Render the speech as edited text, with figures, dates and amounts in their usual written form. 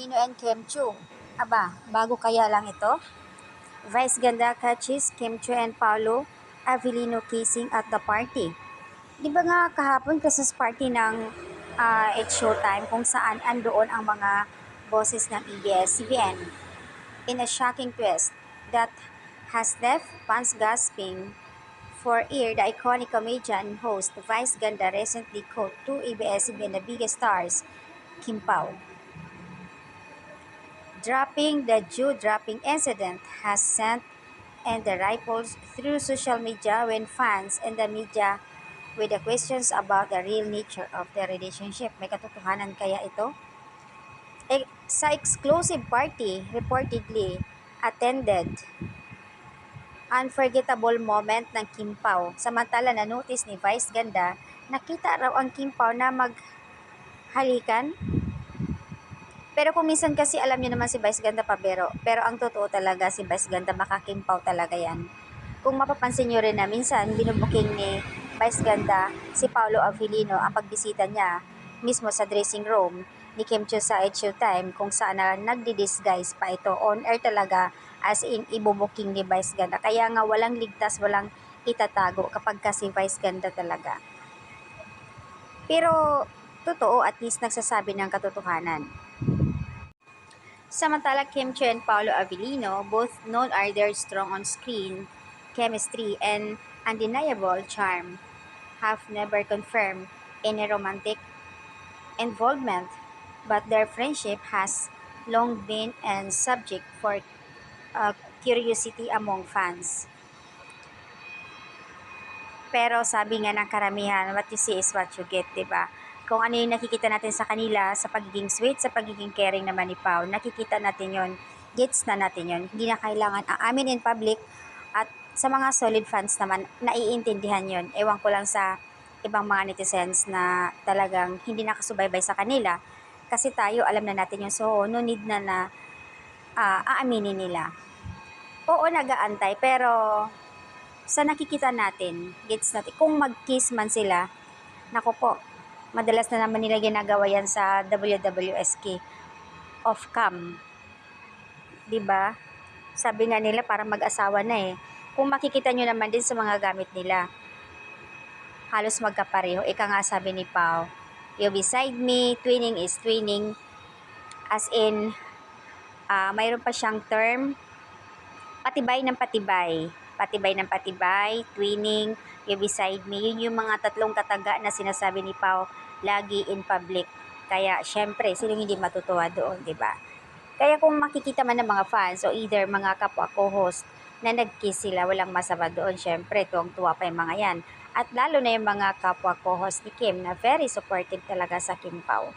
Avellino and Kim Chiu. Aba, bago kaya lang ito? Vice Ganda catches Kim Chiu and Paolo Avellino kissing at the party. Di ba nga kahapon Christmas party ng It's Showtime kung saan andoon ang mga bosses ng ABS-CBN. In a shocking twist that has left fans gasping for ear, the iconic comedian and host Vice Ganda recently caught two ABS-CBN the biggest stars, Kim Pao. The jaw-dropping incident has sent and the ripples through social media when fans and the media with the questions about the real nature of the relationship. May katotohanan kaya ito? Sa exclusive party reportedly attended unforgettable moment ng Kim Pao. Samantala na-notice ni Vice Ganda, nakita raw ang Kim Pao na maghalikan. Pero kung minsan kasi alam niyo naman si Vice Ganda pabero. Pero ang totoo talaga si Vice Ganda Kim Pao talaga yan. Kung mapapansin niyo rin na minsan binubuking ni Vice Ganda si Paolo Avellino ang pagbisita niya mismo sa dressing room ni Kim Chiu sa It's Showtime kung saan na nagdi-disguise pa ito on air talaga as in ibubuking ni Vice Ganda. Kaya nga walang ligtas, walang itatago kapag kasi Vice Ganda talaga. Pero totoo, at least nagsasabi ng katotohanan. Samantala, Kim Chiu and Paolo Avellino, both known are their strong on-screen chemistry and undeniable charm, have never confirmed any romantic involvement, but their friendship has long been and subject for curiosity among fans. Pero sabi nga ng karamihan, what you see is what you get, diba? Kung ano yung nakikita natin sa kanila, sa pagiging sweet, sa pagiging caring naman ni Pao, nakikita natin yon, gets na natin yon. Hindi na kailangan aamin in public, at sa mga solid fans naman, naiintindihan yon. Ewan ko lang sa ibang mga netizens na talagang hindi nakasubaybay sa kanila. Kasi tayo, alam na natin yun. So, no need na aaminin nila. Oo, nag-aantay, pero sa nakikita natin, gets natin, kung mag-kiss man sila, naku po, madalas na naman nila ginagawa yan sa WWSK off cam. 'Di ba? Sabi nga nila para mag-asawa na eh. Kung makikita nyo naman din sa mga gamit nila, halos magkapareho. Ika nga sabi ni Pao, you beside me, twinning is twinning. As in, mayroon pa siyang term, patibay ng patibay. Patibay ng patibay, twinning, you beside me. Yun yung mga tatlong kataga na sinasabi ni Pao lagi in public. Kaya, syempre, sino hindi matutuwa doon, di ba? Kaya kung makikita man ng mga fans o either mga kapwa co-host na nag-kiss sila, walang masama doon. Syempre, tuwang-tuwa pa yung mga yan. At lalo na yung mga kapwa co-host ni Kim na very supportive talaga sa Kim Pao.